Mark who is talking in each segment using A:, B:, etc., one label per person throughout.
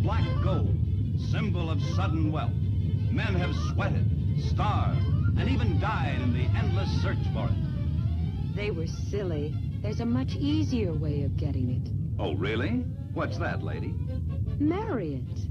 A: black gold, symbol of sudden wealth. Men have sweated, starved, and even died in the endless search for it.
B: They were silly. There's a much easier way of getting it.
A: Oh, really? What's that, lady?
B: Marry it.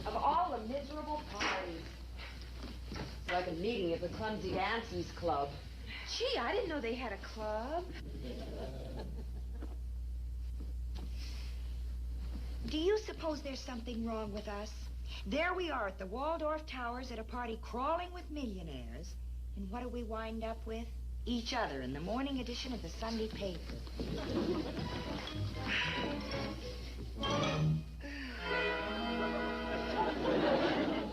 C: Of all the miserable parties. It's like a meeting of the Clumsy Dancers Club.
D: Gee, I didn't know they had a club. Do you suppose there's something wrong with us? There we are at the Waldorf Towers at a party crawling with millionaires. And what do we wind up with? Each other in the morning edition of the Sunday paper.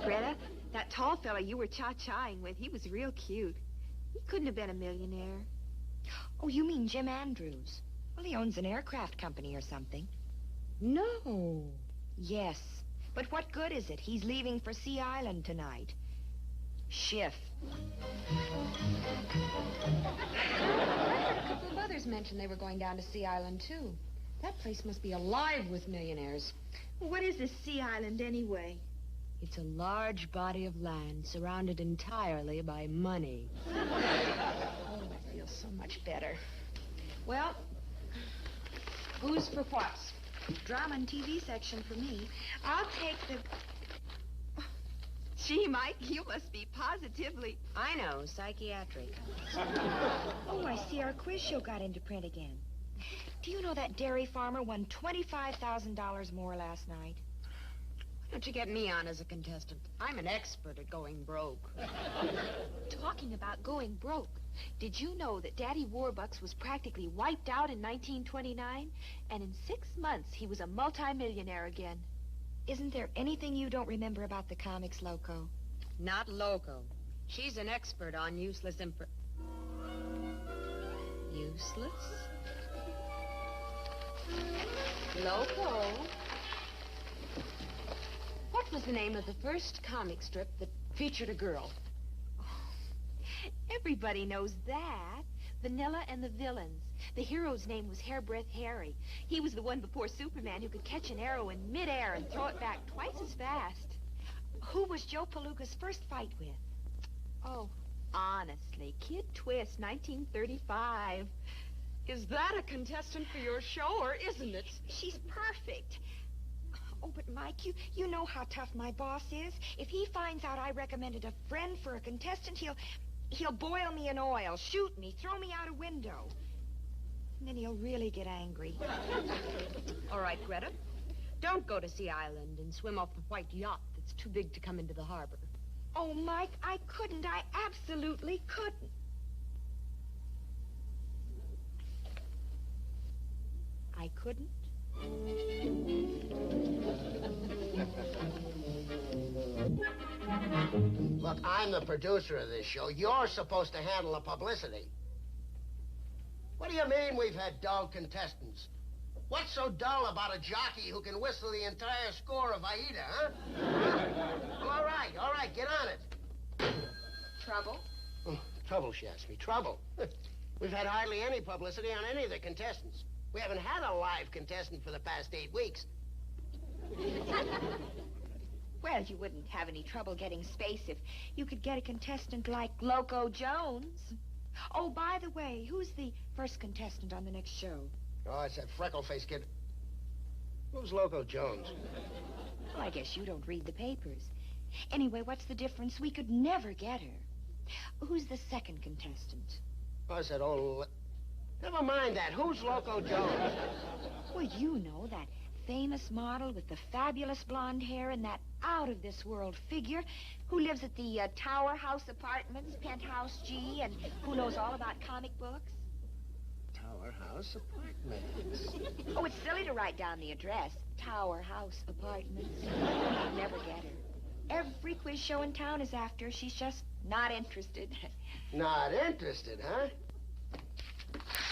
E: Greta, that tall fella you were cha-chaing with, he was real cute. He couldn't have been a millionaire.
D: Oh, you mean Jim Andrews? Well, he owns an aircraft company or something.
B: No.
D: Yes, but what good is it? He's leaving for Sea Island tonight. Schiff.
C: A couple of others mentioned they were going down to Sea Island, too. That place must be alive with millionaires.
E: What is this Sea Island, anyway?
B: It's a large body of land surrounded entirely by money.
D: Oh, I feel so much better. Well, who's for what?
E: Drama and TV section for me.
D: I'll take the...
E: Gee, Mike, you must be positively...
C: I know, psychiatric.
D: Oh, I see our quiz show got into print again. Do you know that dairy farmer won $25,000 more last night?
C: Why don't you get me on as a contestant? I'm an expert at going broke.
E: Talking about going broke, did you know that Daddy Warbucks was practically wiped out in 1929? And in 6 months, he was a multimillionaire again.
D: Isn't there anything you don't remember about the comics, Loco?
C: Not Loco. She's an expert on useless Useless?
B: Loco. What was the name of the first comic strip that featured a girl?
E: Everybody knows that. Vanilla and the Villains. The hero's name was Hairbreadth Harry. He was the one before Superman who could catch an arrow in midair and throw it back twice as fast.
D: Who was Joe Palooka's first fight with?
E: Oh, honestly, Kid Twist, 1935.
C: Is that a contestant for your show, or isn't it?
D: She's perfect. Oh, but Mike, you know how tough my boss is. If he finds out I recommended a friend for a contestant, he'll boil me in oil, shoot me, throw me out a window. And then he'll really get angry.
C: All right, Greta. Don't go to Sea Island and swim off the white yacht that's too big to come into the harbor.
D: Oh, Mike, I couldn't. I absolutely couldn't.
B: I couldn't?
F: Look, I'm the producer of this show. You're supposed to handle the publicity. What do you mean we've had dull contestants? What's so dull about a jockey who can whistle the entire score of Aida, huh? Well, all right, get on it.
D: Trouble?
F: Oh, trouble, she asked me. Trouble. We've had hardly any publicity on any of the contestants. We haven't had a live contestant for the past 8 weeks.
D: Well, you wouldn't have any trouble getting space if you could get a contestant like Loco Jones. Oh, by the way, who's the first contestant on the next show?
F: Oh, it's that freckle-faced kid. Who's Loco Jones?
D: Well, I guess you don't read the papers. Anyway, what's the difference? We could never get her. Who's the second contestant?
F: Oh, I said, oh, never mind that. Who's Loco Jones?
D: Well, you know, that famous model with the fabulous blonde hair and that out-of-this-world figure who lives at the Tower House Apartments, Penthouse G, and who knows all about comic books.
F: Tower House Apartments.
D: Oh, it's silly to write down the address. Tower House Apartments. You'll never get her. Every quiz show in town is after her. She's just not interested.
F: Not interested, huh?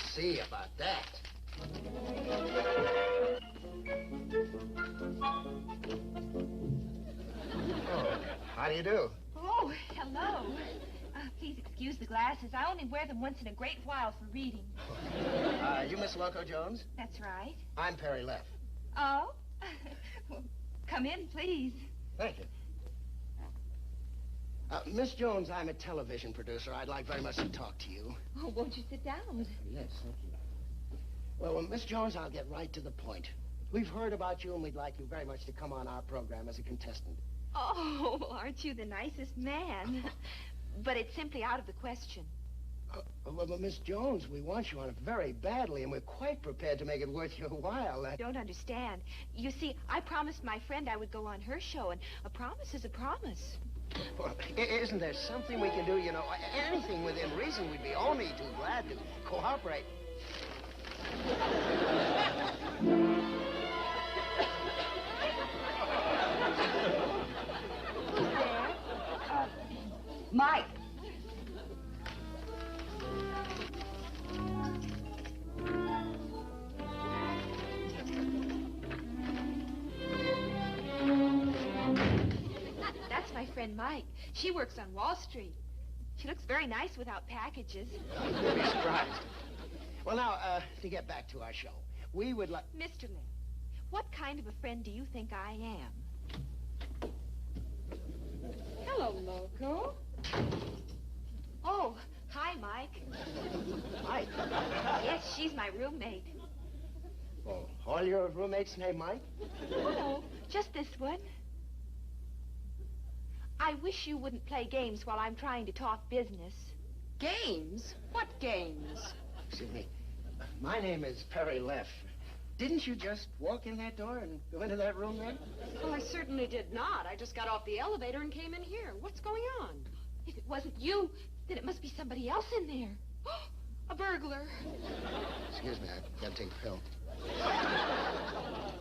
F: See about that. Oh, how do you do?
E: Oh, hello. Please excuse the glasses. I only wear them once in a great while for reading.
F: You Miss Loco Jones?
E: That's right.
F: I'm Perry Leff.
E: Oh? Well, come in, please.
F: Thank you. Miss Jones, I'm a television producer. I'd like very much to talk to you.
E: Oh, won't you sit down?
F: Yes, thank you. Well, Miss Jones, I'll get right to the point. We've heard about you, and we'd like you very much to come on our program as a contestant.
E: Oh, aren't you the nicest man? But it's simply out of the question.
F: Well, Miss Jones, we want you on it very badly, and we're quite prepared to make it worth your while.
E: I don't understand. You see, I promised my friend I would go on her show, and a promise is a promise.
F: Well, isn't there something we can do, you know? Anything within reason, we'd be only too glad to cooperate.
D: Who's there? Mike.
E: That's my friend Mike. She works on Wall Street. She looks very nice without packages.
F: You'll be surprised. Well, now, to get back to our show, we would like...
E: Mr. Lynn, what kind of a friend do you think I am?
C: Hello, Loco.
E: Oh, hi, Mike.
F: Mike.
E: Yes, she's my roommate.
F: Oh, all your roommates named Mike?
E: Oh, just this one. I wish you wouldn't play games while I'm trying to talk business.
C: Games? What games?
F: Excuse me. My name is Perry Leff. Didn't you just walk in that door and go into that room there?
C: Well, I certainly did not. I just got off the elevator and came in here. What's going on?
E: If it wasn't you, then it must be somebody else in there. A burglar.
F: Excuse me, I gotta take a pill.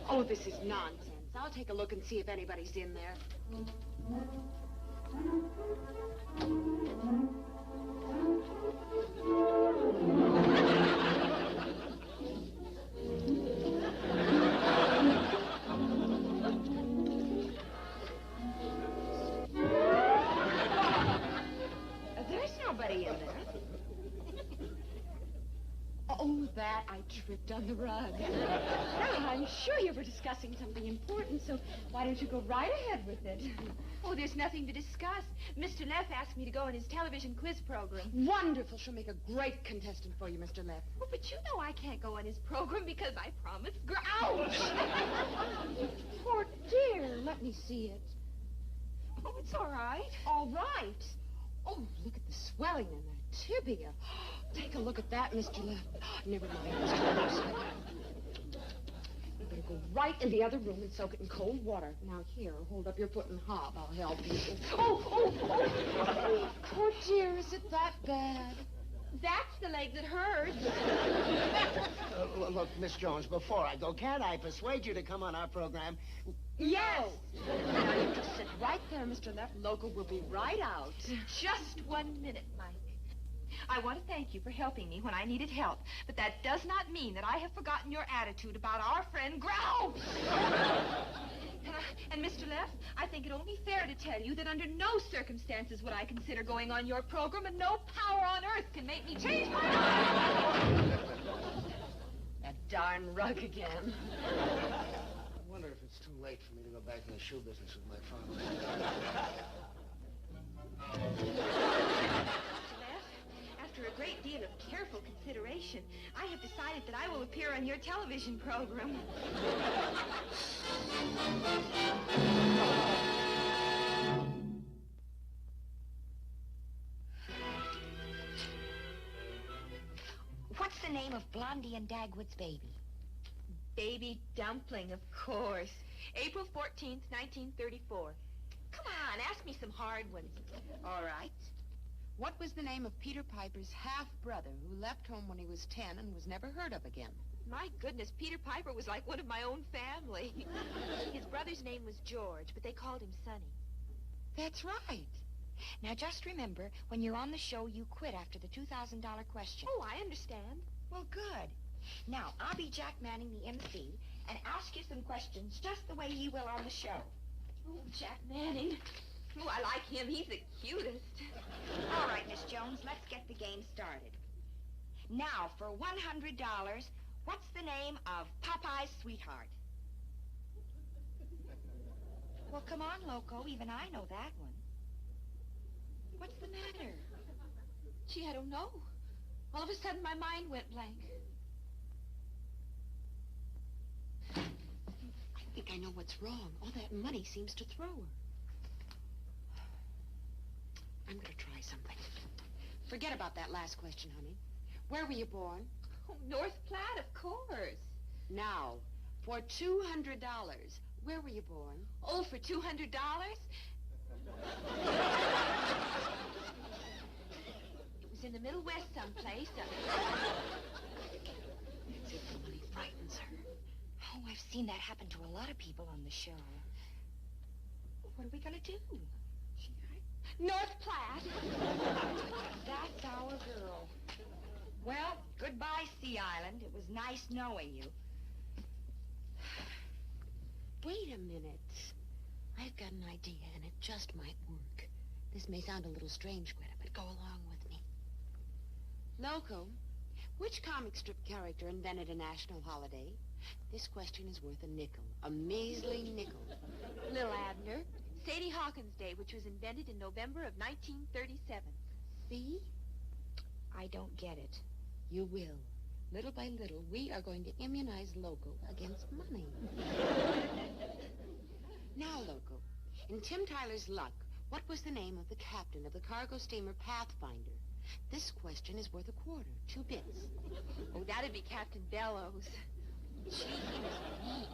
C: Oh, this is nonsense. I'll take a look and see if anybody's in there. There's nobody in there. Oh, that I tripped on the rug. Now, I'm sure you were discussing something important, so why don't you go right ahead with it?
E: Oh, there's nothing to discuss. Mr. Leff asked me to go on his television quiz program.
C: Wonderful. She'll make a great contestant for you, Mr. Leff.
E: Oh, but you know I can't go on his program because I promised. Ouch!
C: Poor dear. Let me see it.
E: Oh, it's all right.
C: All right. Oh, look at the swelling in that tibia. Take a look at that, Mr. Leff. Never mind, Mr. Leff. You better go right in the other room and soak it in cold water. Now, here, hold up your foot and hop. I'll help you. Oh, poor dear, is it that bad?
E: That's the leg that hurts.
F: Look, Miss Jones, before I go, can't I persuade you to come on our program?
C: Yes. Now, you just sit right there, Mr. Leff. Loco will be right out.
E: Just 1 minute, Mike. I want to thank you for helping me when I needed help, but that does not mean that I have forgotten your attitude about our friend Grouse. And Mr. Leff, I think it only fair to tell you that under no circumstances would I consider going on your program, and no power on earth can make me change my mind.
C: That darn rug again.
F: I wonder if it's too late for me to go back in the show business with my father.
E: After a great deal of careful consideration, I have decided that I will appear on your television program.
D: name of Blondie and Dagwood's baby?
E: Baby Dumpling, of course. April 14th, 1934. Come on, ask me some hard ones.
B: All right. What was the name of Peter Piper's half-brother who left home when he was 10 and was never heard of again?
E: My goodness, Peter Piper was like one of my own family. His brother's name was George, but they called him Sonny.
B: That's right.
D: Now, just remember, when you're on the show, you quit after the $2,000 question.
E: Oh, I understand.
D: Well, good. Now, I'll be Jack Manning, the MC, and ask you some questions just the way he will on the show.
E: Oh, Jack Manning. Oh, I like him. He's the cutest.
D: All right, Miss Jones, let's get the game started. Now, for $100, what's the name of Popeye's sweetheart? Well, come on, Loco. Even I know that one. What's the matter?
E: Gee, I don't know. All of a sudden, my mind went blank.
B: I think I know what's wrong. All that money seems to throw her. I'm going to try something. Forget about that last question, honey. Where were you born?
E: Oh, North Platte, of course.
B: Now, for $200, where were you born?
E: Oh, for $200? It was in the Middle West someplace.
B: It's if the money frightens her.
D: Oh, I've seen that happen to a lot of people on the show. What are we going to do?
E: North Platte.
D: That's our girl. Well, goodbye, Sea Island. It was nice knowing you.
B: Wait a minute. I've got an idea, and it just might work. This may sound a little strange, Greta, but go along with me. Loco, which comic strip character invented a national holiday? This question is worth a nickel. A measly nickel.
E: Lil Abner. Sadie Hawkins Day, which was invented in November of 1937.
B: See?
D: I don't get it.
B: You will. Little by little, we are going to immunize Loco against money. Now, Loco, in Tim Tyler's Luck, what was the name of the captain of the cargo steamer Pathfinder? This question is worth a quarter, 2 bits.
E: Oh, that'd be Captain Bellows.
D: Gee, he was mean.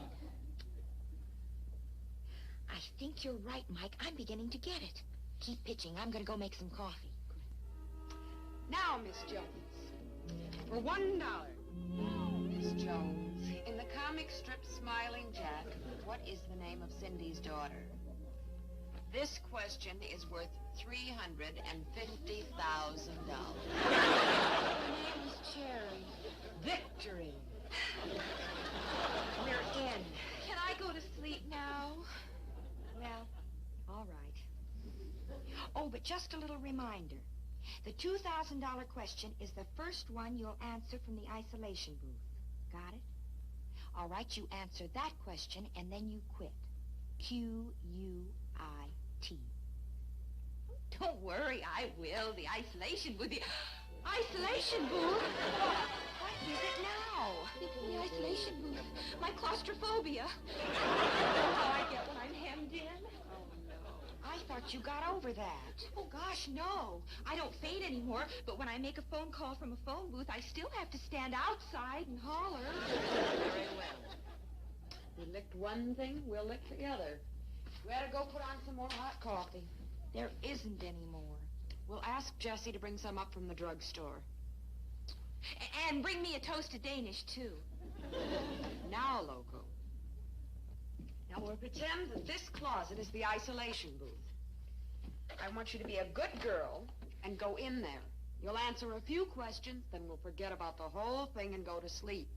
D: I think you're right, Mike. I'm beginning to get it. Keep pitching. I'm going to go make some coffee.
B: Now, Miss Jones, for $1. Now, Miss Jones, in the comic strip Smiling Jack, what is the name of Cindy's daughter? This question is worth $350,000.
D: Her name is Cherry.
B: Victory!
D: We're in.
E: Can I go to sleep now?
D: Well, all right. Oh, but just a little reminder. The $2,000 question is the first one you'll answer from the isolation booth. Got it? All right, you answer that question, and then you quit. Q-U-I-T.
E: Don't worry, I will. The isolation booth. The isolation booth?
D: What is it now?
E: The isolation booth. My claustrophobia. How I get when I'm hemmed in.
D: I thought you got over that.
E: Oh, gosh, no. I don't faint anymore, but when I make a phone call from a phone booth, I still have to stand outside and holler.
B: Very well. We licked one thing, we'll lick the other. We ought to go put on some more hot coffee.
D: There isn't any more.
B: We'll ask Jessie to bring some up from the drugstore.
E: And bring me a toast of Danish, too.
B: Now, Loco. Now, we'll pretend that this closet is the isolation booth. I want you to be a good girl and go in there. You'll answer a few questions, then we'll forget about the whole thing and go to sleep.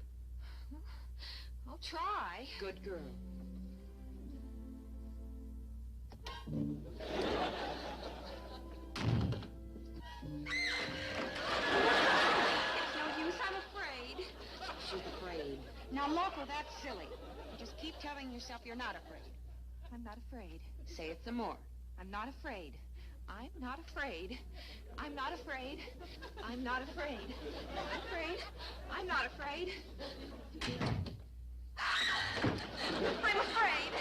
E: I'll try.
B: Good girl.
E: It's no use, I'm afraid.
B: She's afraid. Now, Loco, that's silly. You just keep telling yourself you're not afraid.
E: I'm not afraid.
B: Say it some more.
E: I'm not afraid. I'm not afraid. I'm not afraid. I'm not afraid. I'm afraid. I'm not afraid. I'm afraid.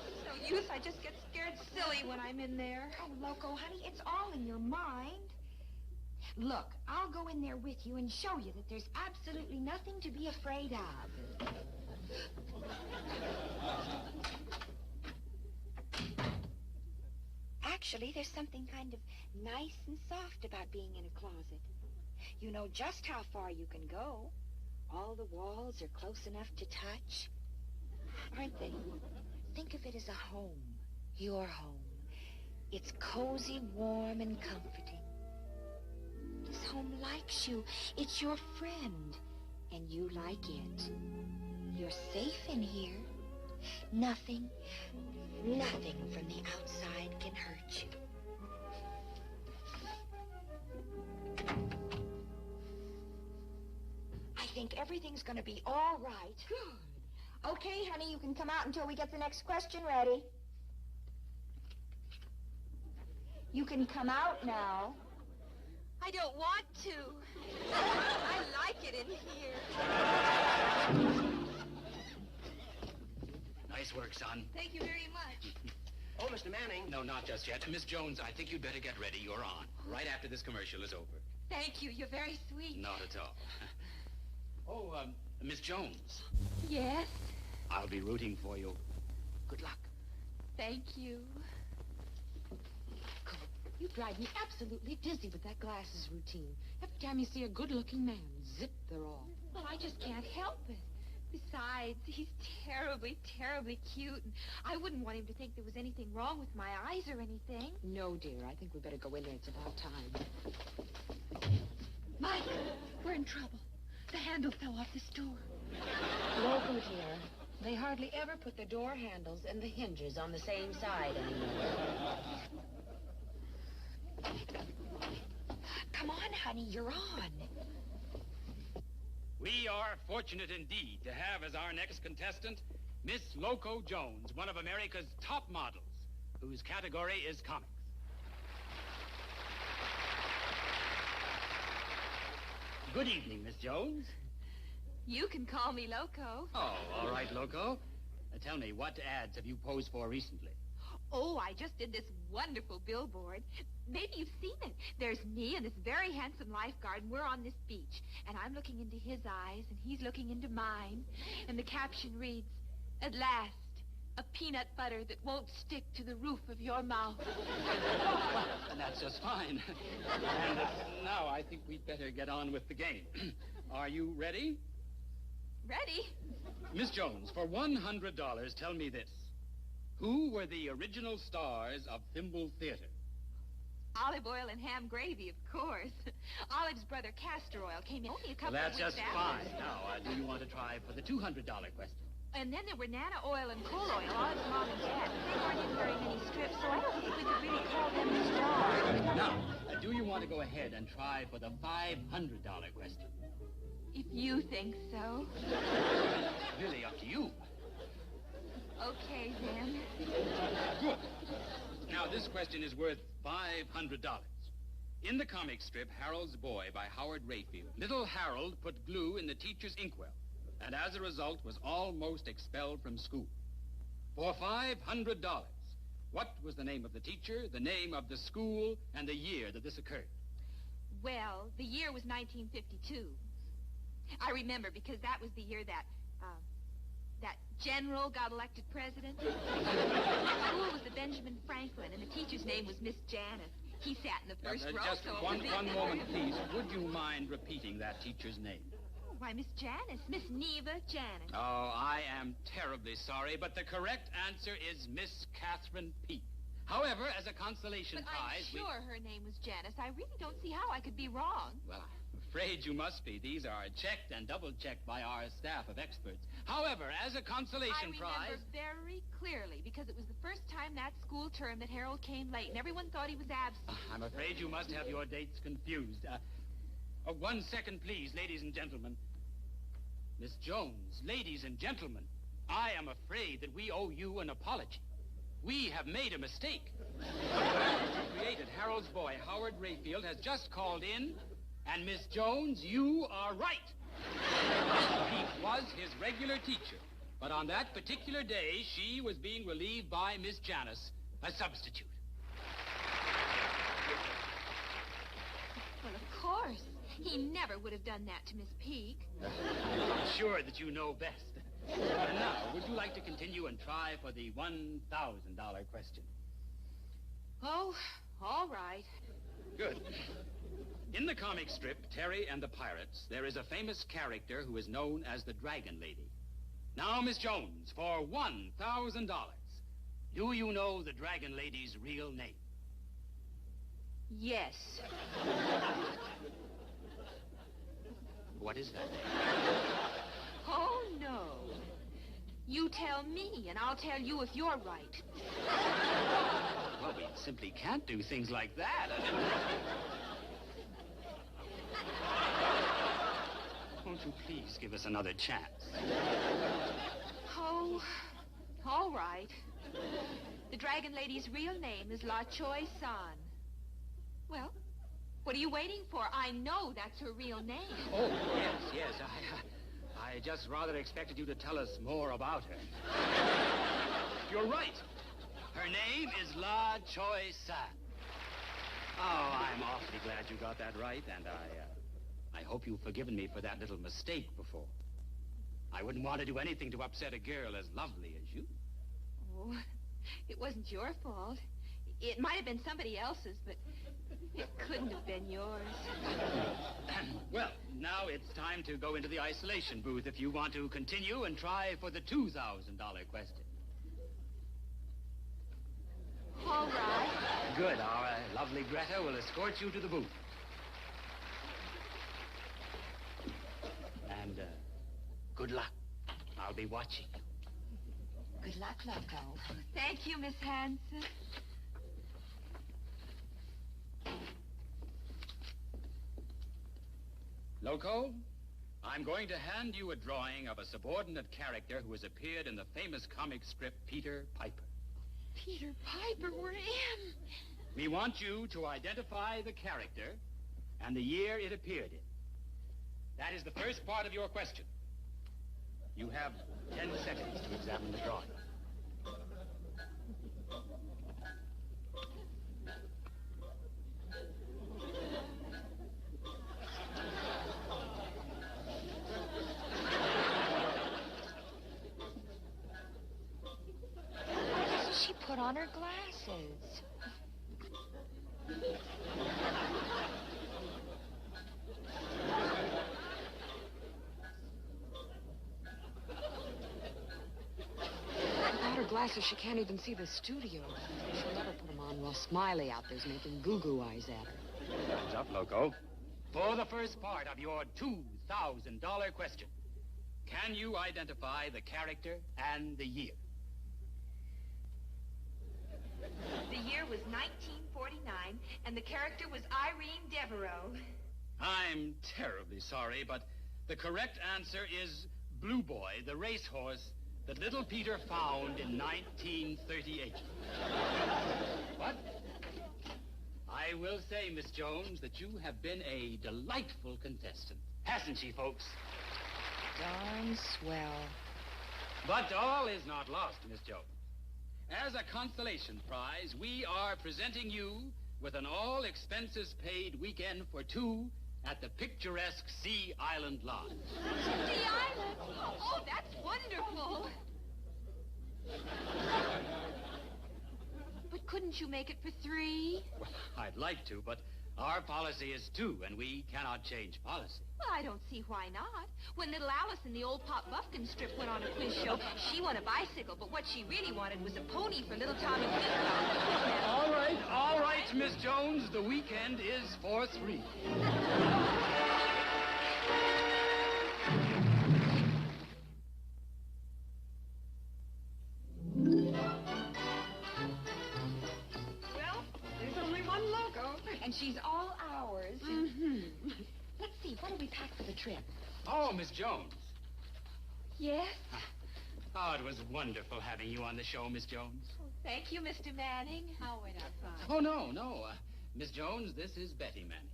E: It's no use. I just get scared silly when I'm in there.
D: Oh, Loco, honey, it's all in your mind. Look, I'll go in there with you and show you that there's absolutely nothing to be afraid of. Actually, there's something kind of nice and soft about being in a closet. You know just how far you can go. All the walls are close enough to touch. Aren't they? Think of it as a home. Your home. It's cozy, warm, and comforting. This home likes you. It's your friend. And you like it. You're safe in here. Nothing from the outside can hurt you. I think everything's going to be all right. Good. Okay, honey, you can come out until we get the next question ready. You can come out now.
E: I don't want to. I like it in here.
G: Nice work, son.
E: Thank you very much.
F: Oh, Mr. Manning.
G: No, not just yet. Miss Jones, I think you'd better get ready. You're on. Right after this commercial is over.
E: Thank you. You're very sweet.
G: Not at all. Oh, Miss Jones.
E: Yes?
G: I'll be rooting for you. Good luck.
E: Thank you.
C: You drive me absolutely dizzy with that glasses routine. Every time you see a good-looking man, zip, they're off.
E: Well, I just can't help it. Besides, he's terribly, terribly cute, and I wouldn't want him to think there was anything wrong with my eyes or anything.
C: No, dear, I think we better go in there. It's about time.
E: Mike, we're in trouble. The handle fell off this door.
C: Loco, dear, they hardly ever put the door handles and the hinges on the same side anymore.
D: Come on, honey, you're on.
G: We are fortunate indeed to have as our next contestant Miss Loco Jones, one of America's top models, whose category is comics. Good evening, Miss Jones.
E: You can call me Loco.
G: Oh, all right, Loco. Tell me, what ads have you posed for recently?
E: Oh, I just did this wonderful billboard. Maybe you've seen it. There's me and this very handsome lifeguard, and we're on this beach. And I'm looking into his eyes, and he's looking into mine. And the caption reads, "At last, a peanut butter that won't stick to the roof of your mouth."
G: Well, and that's just fine. And now I think we'd better get on with the game. Are you ready?
E: Ready?
G: Miss Jones, for $100, tell me this. Who were the original stars of Thimble Theater?
E: Olive oil and ham gravy, of course. Olive's brother, Castor Oil, came in only a couple
G: Well,
E: of
G: that's
E: weeks
G: just
E: after.
G: fine. Now, do you want to try for the $200 question?
E: And then there were Nana Oil and Coal Oil, Olive's mom and dad. They weren't in very many strips, so I don't think we could really call them the stars.
G: Now, do you want to go ahead and try for the $500 question?
E: If you think so.
G: It's really up to you.
E: Okay, then.
G: Good. Now, this question is worth $500. In the comic strip, Harold's Boy by Howard Rayfield, little Harold put glue in the teacher's inkwell, and as a result was almost expelled from school. For $500, what was the name of the teacher, the name of the school, and the year that this occurred?
E: Well, the year was 1952. I remember because that was the year that general got elected president. The school was the Benjamin Franklin, and the teacher's name was Miss Janice. He sat in the first row.
G: Just one moment, please. Would you mind repeating that teacher's name?
E: Why, Miss Janice. Miss Neva Janice.
G: Oh, I am terribly sorry, but the correct answer is Miss Catherine Peak. However, as a consolation
E: But
G: prize,
E: I'm sure her name was Janice. I really don't see how I could be wrong.
G: Well, I'm afraid you must be. These are checked and double-checked by our staff of experts. However, as a consolation
E: I
G: prize...
E: remember very clearly because it was the first time that school term that Harold came late, and everyone thought he was absent.
G: I'm afraid you must have your dates confused. 1 second, please, ladies and gentlemen. Miss Jones, ladies and gentlemen, I am afraid that we owe you an apology. We have made a mistake. The person who created Harold's Boy, Howard Rayfield, has just called in, and Miss Jones, you are right. He was his regular teacher, but on that particular day, she was being relieved by Miss Janice, a substitute.
E: Well, of course. He never would have done that to Miss Peake.
G: I'm sure that you know best. And now, would you like to continue and try for the $1,000 question?
E: Oh, all right.
G: Good. In the comic strip, Terry and the Pirates, there is a famous character who is known as the Dragon Lady. Now, Miss Jones, for $1,000, do you know the Dragon Lady's real name?
E: Yes.
G: What is that?
E: Oh, no. You tell me, and I'll tell you if you're right.
G: Well, we simply can't do things like that. Won't you please give us another chance?
E: Oh, all right. The Dragon Lady's real name is La Choi San. Well, what are you waiting for? I know that's her real name.
G: Oh, yes. I just rather expected you to tell us more about her. You're right. Her name is La Choi San. Oh, I'm awfully glad you got that right, and I hope you've forgiven me for that little mistake before. I wouldn't want to do anything to upset a girl as lovely as you.
E: Oh, it wasn't your fault. It might have been somebody else's, but it couldn't have been yours.
G: Well, now it's time to go into the isolation booth if you want to continue and try for the $2,000 question.
E: All right.
G: Good. Our lovely Greta will escort you to the booth. And, good luck. I'll be watching you.
C: Good luck, Loco.
E: Thank you, Miss Hanson.
G: Loco, I'm going to hand you a drawing of a subordinate character who has appeared in the famous comic strip Peter Piper.
C: Peter Piper, we're in.
G: We want you to identify the character and the year it appeared in. That is the first part of your question. You have 10 seconds to examine the drawing.
C: She put on her glasses. Without her glasses, she can't even see the studio. She'll never put them on while Smiley out there's making goo-goo eyes at her.
G: Hands up, Loco. For the first part of your $2,000 question, can you identify the character and the year?
E: The year was 1949, and the character was Irene Devereaux.
G: I'm terribly sorry, but the correct answer is Blue Boy, the racehorse that little Peter found in 1938. But I will say, Miss Jones, that you have been a delightful contestant. Hasn't she, folks?
C: Darn swell.
G: But all is not lost, Miss Jones. As a consolation prize, we are presenting you with an all-expenses-paid weekend for two at the picturesque Sea Island Lodge.
E: Sea Island? Oh, that's wonderful. But couldn't you make it for 3?
G: Well, I'd like to, but our policy is 2, and we cannot change policy.
E: Well, I don't see why not. When little Alice in the old Pop Buffkin strip went on a quiz show, she won a bicycle, but what she really wanted was a pony for little Tommy Peacock.
G: All right, Miss Jones, the weekend is for 3.
C: Well, there's only one Loco, and she's all ours. Mm-hmm. Let's see, what do we pack for the trip?
G: Oh, Miss Jones.
E: Yes?
G: Oh, it was wonderful having you on the show, Miss Jones.
E: Oh, thank you, Mr. Manning. How went our fun?
G: Oh, no. Miss Jones, this is Betty Manning.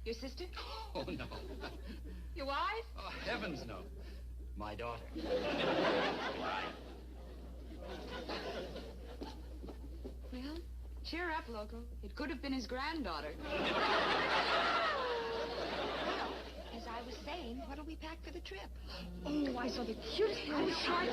E: Your sister?
G: Oh, no.
E: Your wife?
G: Oh, heavens, no. My daughter. Why?
C: Well, cheer up, Loco. It could have been his granddaughter.
D: saying, what'll we pack for the trip?
C: Oh, I saw the cutest little shark.